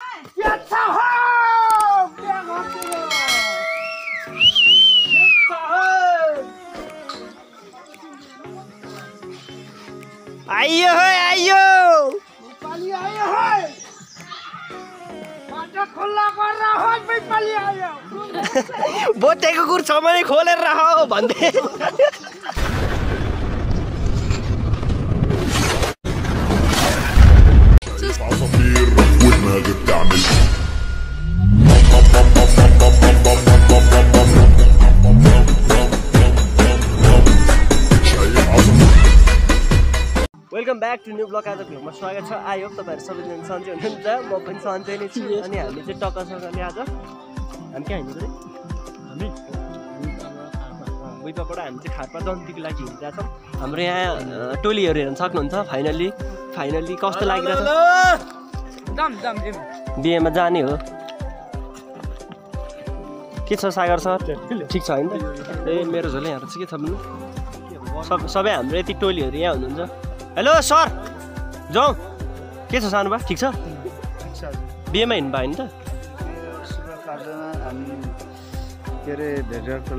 आइयो आइयो पाली आयो है बाटो खुल्ला गरेर हो पाली आयो बोटेको कुर छ भने खोलेर राख भन्दै welcome back to new blog आजको भ्लगमा स्वागत छ। आई होप तपाईँहरू सबैजना सन्चै हुनुहुन्छ। म पनि सन्चै नै छु। अनि हामी चाहिँ टक्कसँगले आज हामी के हिँड्नु पर्यो हामी बुइपाबाट हामी चाहिँ खारपा दन्तीको लागि हिँडिरहेको छौँ। हाम्रो यहाँ टोलीहरू हेर्न सक्नुहुन्छ। फाइनली कस्तो लागिरहेछ बिहेमा जाने हो। के छ सागर सर ठिक छ होइन? ए मेरो झोले यहाँ चाहिँ के छ भन्नु सबै हाम्रो यति टोलीहरू यहाँ हुनुहुन्छ। हेलो सर जाउँ के छ सानो बा ठिक छ? बिहेमा हिँड्नु भयो नि त? के अरे भेटघाटको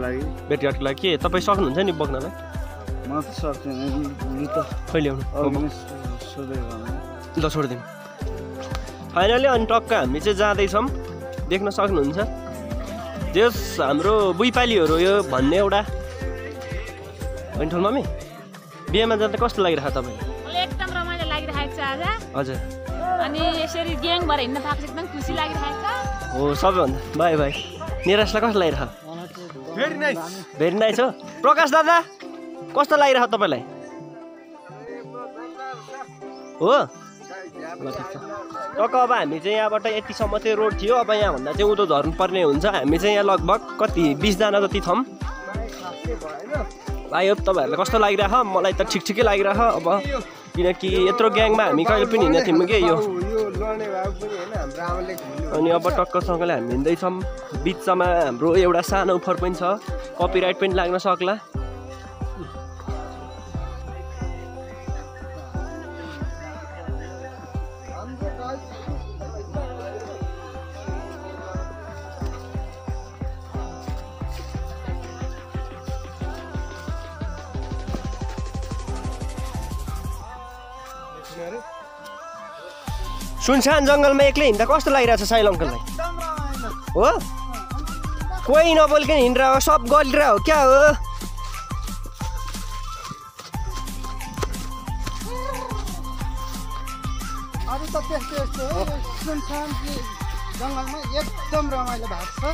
लागि के तपाईँ सक्नुहुन्छ नि बोक्नलाई? म त सक्दिनँ त कहिले आउनु ल छोडिदिनु। फाइनली अनि टक्क हामी चाहिँ जाँदैछौँ। देख्न सक्नुहुन्छ जस हाम्रो बुइपालीहरू यो भन्ने एउटा होइन ठुलो मम्मी बिहेमा जाँदा कस्तो लागिरहेको तपाईँलाई? मलाई एकदम रमाइलो लागिरहेको छ आज। हजुर अनि यसरी ग्याङ भएर हिँड्न पाएको एकदम खुसी लागिरहेको छ। हो सबैभन्दा बाई बाई। निराशलाई कस्तो लागिरहेको? भेरी नाइस हो। प्रकाश दादा कस्तो लागिरहेको तपाईँलाई? हो टक्क अब हामी चाहिँ यहाँबाट यतिसम्म चाहिँ रोड थियो। अब यहाँभन्दा चाहिँ उँधो झर्नु पर्ने हुन्छ। हामी चाहिँ यहाँ लगभग कति 20 जना जति छौँ। भाइ हो तपाईँहरूलाई कस्तो लागिरह? मलाई त ठिकै लागिरह। अब किनकि यत्रो ग्याङमा हामी कहिले पनि हिँडेको थियौँ कि यो। अनि अब टक्कसँगले हामी हिँड्दैछौँ। बिचमा हाम्रो एउटा सानो अफर पनि छ, कपिराइट पनि लाग्न सक्ला। सुनसान जङ्गलमा एक्लै हिँड्दा कस्तो लागिरहेछ साइल अङ्कललाई? हो कोही नबोलिकन हिँडिरह हो, सब गलिरह हो क्या हो? अरू त त्यस्तो सुनसान जङ्गलमा एकदम रमाइलो भएको छ।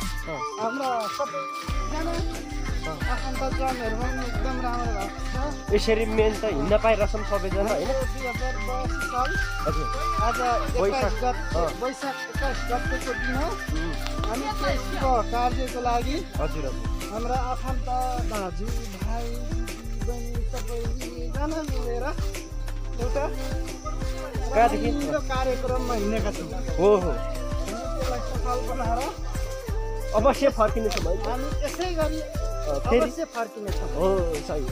हाम्रो सबैजना आफन्तजनहरूमा पनि एकदम राम्रो भएको छ। यसरी मेन त हिँड्न पाइरहेछौँ सबैजना होइन? 2022 साल आज 21 गतेको दिन हो। हामी त्यसको कार्यको लागि हजुर हाम्रा आफन्त दाजु भाइ बहिनी सबैजना मिलेर एउटा रमाइलो कार्यक्रममा हिँडेका छौँ। हो त्यसलाई सफल बनाएर अवश्य फर्किनेछ भाइ। हामी यसै गरी अवश्य फर्किनेछौँ। हो सही।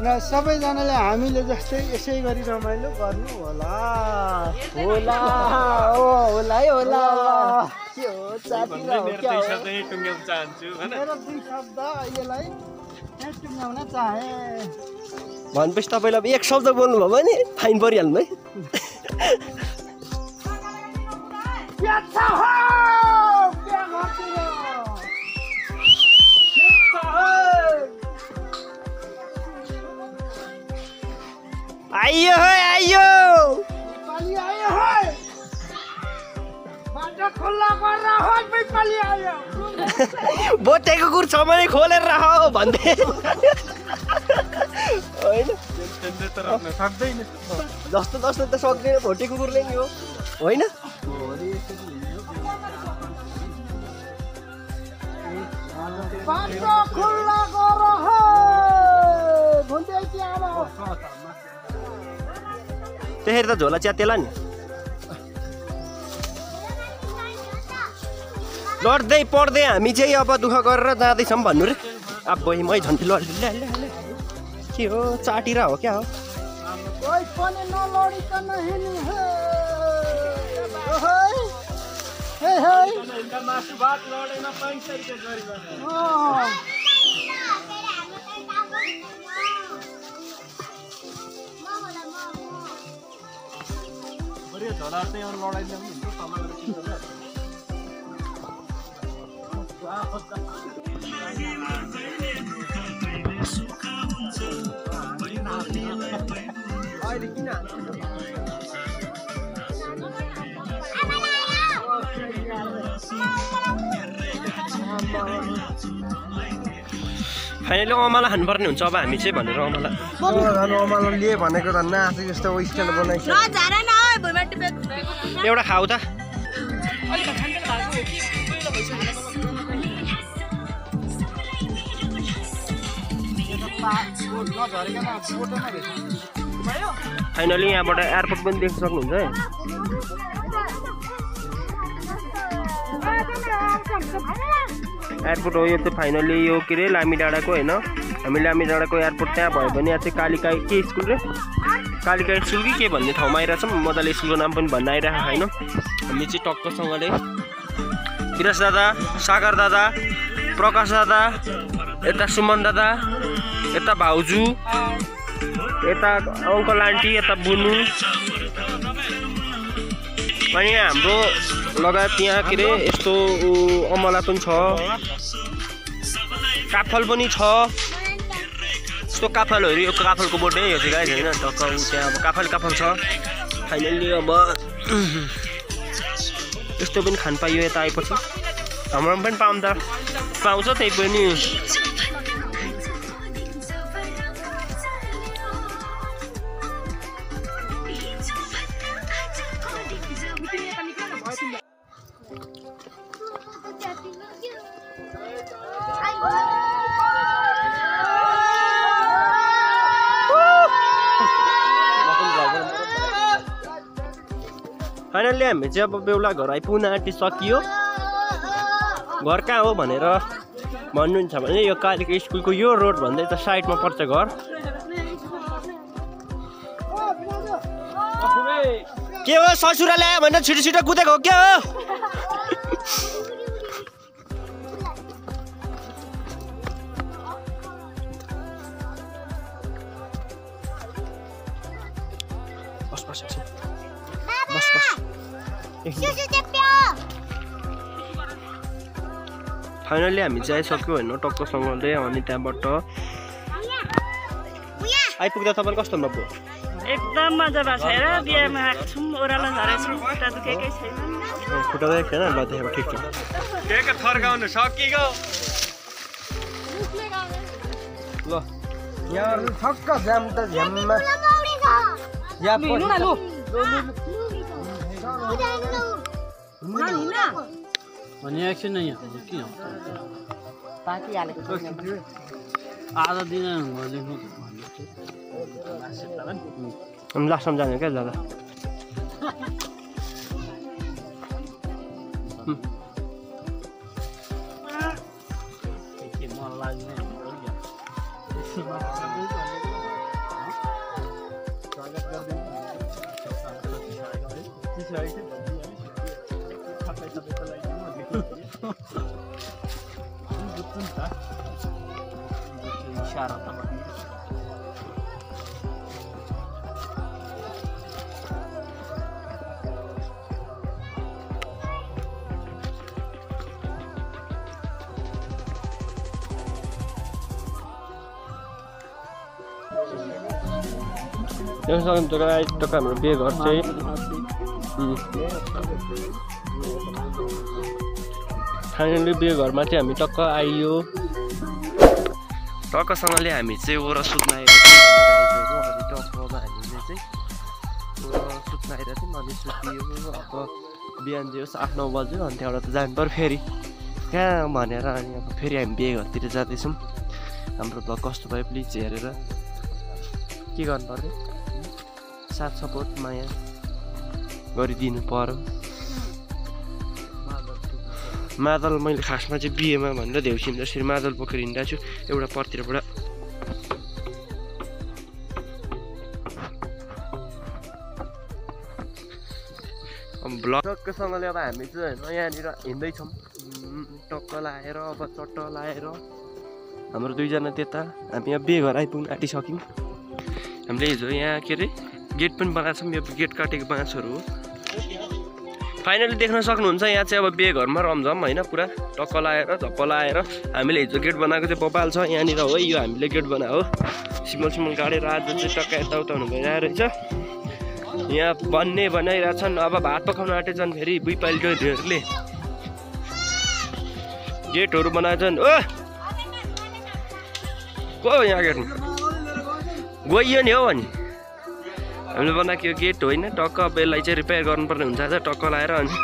र सबैजनाले हामीले जस्तै यसै गरी रमाइलो गर्नु होला। होला होला के हो मेरो दुई शब्द अहिलेलाई टुङ्ग्याउन चाहे। भनेपछि तपाईँलाई अब एक शब्द बोल्नुभयो भने फाइन परिहाल्नु है। आइयो आइयो पाली आयो है बाटो खुल्ला गरेर हो पाली आयो बोटेको कुर छ भने खोलेर राख भन्दै होइन? जस्तो त सक्दैन भोटे कुकुरले नि हो होइन? बाटो खुल्ला गरेर हो भन्दै आमा त्यसरी त झोला च्यातेला नि। लड्दै पढ्दै हामी चाहिँ अब दुःख गरेर जाँदैछौँ भन्नु रे। अब मै झन्टी लड्दै के हो चाटिरा हो क्या हो? कोही पनि नलडिकन हिँड्नु है। मासु भात लडेमा 500 रुपैयाँ गरिबने बढी झोला चाहिँ लडाइ ल्याउनु हुन्छ समाजले किन्छ अहिले किन फाइनली अमाला खानुपर्ने हुन्छ अब हामी चाहिँ भनेर अमाला लिए भनेको त नाच जस्तो स्टाइल बनाइछ एउटा खाऊ त फाइनली यहाँबाट एयरपोर्ट पनि देख्न सक्नुहुन्छ है एयरपोर्ट हो यो चाहिँ फाइनली यो के अरे लामी डाँडाको होइन हामी लामी डाँडाको एयरपोर्ट त्यहाँ भयो भने यहाँ चाहिँ कालिका के स्कुल रे कालिका स्कुल कि के भन्ने ठाउँमा आइरहेछौँ मजाले स्कुलको नाम पनि भन्न आइरहेको होइन हामी चाहिँ टक्कसँगले विराज दादा सागर दादा प्रकाश दादा यता सुमन दादा यता भाउजू यता अङ्कल आन्टी यता बुनु अनि हाम्रो लगायत यहाँ के अरे यस्तो अमला पनि छ काफल पनि छ यस्तो काफलहरू यो काफलको बोर्डै हेर्छु गाइस होइन टक्क त्यहाँ अब काफल छ फाइनल्ली अब यस्तो पनि खान पाइयो यता आएपछि हाम्रो पनि पाउँछ त्यही पनि फाइनल्ली हामी चाहिँ अब बेहुला घर आइपुग्न आँटिसकियो घर कहाँ हो भनेर भन्नुहुन्छ भने यो कालिका स्कुलको यो रोड भन्दै त साइडमा पर्छ घर के हो ससुरा ल्यायो भनेर छिटो छिटो कुदेको हो के हो फाइनली हामी चाहिँ आइसक्यो होइन टक्कसँगले अनि त्यहाँबाट आइपुग्दा तपाईँ कस्तो भयो एकदम मजा भएको छ र बिहामा आएको छौँ ओह्रालो झरेको छौँ खुट्टा दुखेकै छैन खुट्टा दुखेको छैन ल त्यसो ठिक छ केक थर्काउनु सकिगयो ल यहाँ ठक्क जाम त झ्याममा या भने एकछिन नै यहाँ किन आधा दिन लास्टमा जाने क्या दादा मन लाग्ने इशारा त टक्क हाम्रो बिहे घर चाहिँ फाइनली बिहे घरमा चाहिँ हामी टक्क आइयो टक्कसँगले हामी चाहिँ ओरा सुत्न आएको थियौँ टक्कमा हामीले चाहिँ ओरा सुत्न आएर थियौँ अनि सुतियो अब बिहान चाहिँ होस् 8-9 बज्यो अनि त्यहाँबाट त जानु पर्यो फेरि कहाँ भनेर अनि अब फेरि हामी बिहे घरतिर जाँदैछौँ हाम्रो ब्लग कस्तो भयो प्लिज हेरेर के गर्नु पर्यो साथ सपोर्ट माया गरिदिनु पर्यो मादल मैले खासमा चाहिँ बिहेमा भनेर देउसिम जसरी मादल बोकेर हिँडिरहेको छु एउटा पर्तिरबाट ब्लग टक्कसँगले अब हामी चाहिँ होइन यहाँनिर हिँड्दैछौँ टक्क लाएर अब चट्ट लाएर हाम्रो दुईजना त्यता हामी यहाँ बेघर आइपुग्न आँटिसक्यौँ हामीले हिजो यहाँ के अरे गेट पनि बनाएको छौँ यो गेट काटेको बाँसहरू हो फाइनली देख्न सक्नुहुन्छ यहाँ चाहिँ अब बेघरमा रमझम होइन पुरा टक्क लाएर झप्प लाएर हामीले हिजो गेट बनाएको चाहिँ बपाल छ यहाँनिर हो यो हामीले गेट बनायो सिमल गाडेर आज चाहिँ टक्क यताउता हुनु भइरहेको रहेछ यहाँ बनाइरहेछन् अब भात पकाउन आँटेछन् फेरि बुइपाली टोलीहरूले गेटहरू बनाएछन् ओ को यहाँ गेटमा गइयो नि हो अनि हामीले बनाएको यो गेट होइन टक्क अब यसलाई चाहिँ रिपेयर गर्नुपर्ने हुन्छ आज टक्क लाएर अनि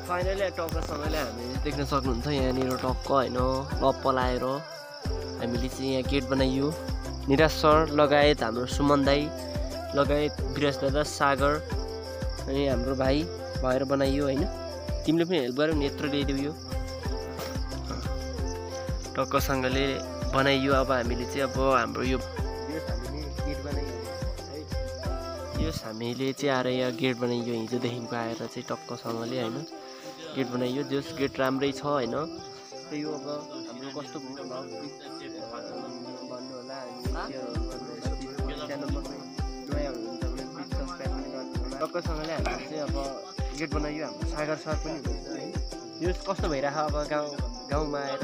फाइनली टक्कसँगले हामीले देख्न सक्नुहुन्छ यहाँनिर टक्क होइन लप्प लाएर हामीले चाहिँ यहाँ गेट बनाइयो निराज सर लगायत हाम्रो सुमन दाई लगायत विराज दादा सागर अनि हाम्रो भाइ भएर बनाइयो होइन तिमीले पनि हेल्प गर्यौ नि यत्रो ल्याइदेऊ यो टक्कसँगले बनाइयो अब हामीले चाहिँ अब हाम्रो यो गेट बनाइयो हामीले चाहिँ आएर यहाँ गेट बनाइयो हिजोदेखिको आएर चाहिँ टक्कसँगले होइन गेट बनाइयो जस गेट राम्रै छ होइन त्यही हो अब हाम्रो कस्तो भन्नु होला टक्कसँगले हामीले चाहिँ अब गेट बनाइयो हाम्रो सागर सर पनि हुनुहुन्छ है यो कस्तो भइरहेको अब गाउँमा आएर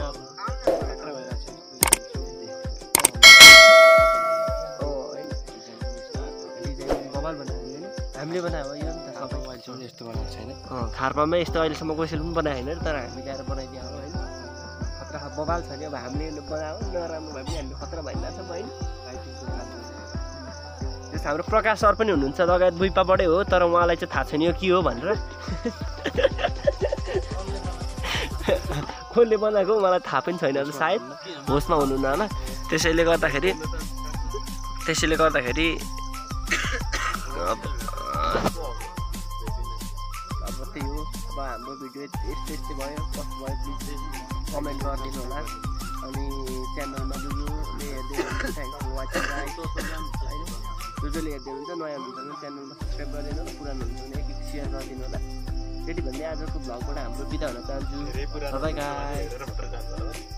मोबाइल बनायो हामीले बनायो यो नि त सबै मोबाइल यस्तो बनाएको छैन खारपामै यस्तो अहिलेसम्म कसैले पनि बनाएको होइन तर हामी ल्याएर बनाइदियो अब होइन खतरा मोबाइल छ नि अब हामीले बनायो नराम्रो भए पनि हामीले खतरा भइरहेको छ होइन त्यस हाम्रो प्रकाश सर पनि हुनुहुन्छ लगायत बुइपाबाटै हो तर उहाँलाई चाहिँ थाहा छैन यो के हो भनेर कसले बनाएको मलाई थाहा पनि छैन सायद होसमा हुनुहुन्न होला त्यसैले गर्दाखेरि अब त्यही हो अब हाम्रो भिडियो यस्तै भयो कस्तो भयो प्लिज कमेन्ट गरिदिनु होला अनि च्यानलमा जो हेर्दै हुनुहुन्छ थ्याङ्क फर वाचिङ गाइस होइन जसले हेर्दै हुन्छ नयाँ हुन्छ भने च्यानलमा सब्सक्राइब गरिदिनु होला पुरानो हुन्छ भने एक सेयर गरिदिनु होला त्यति भन्दै आजको भ्लगबाट हाम्रो बिदा हुन चाहन्छु बाइ बाइ गाइस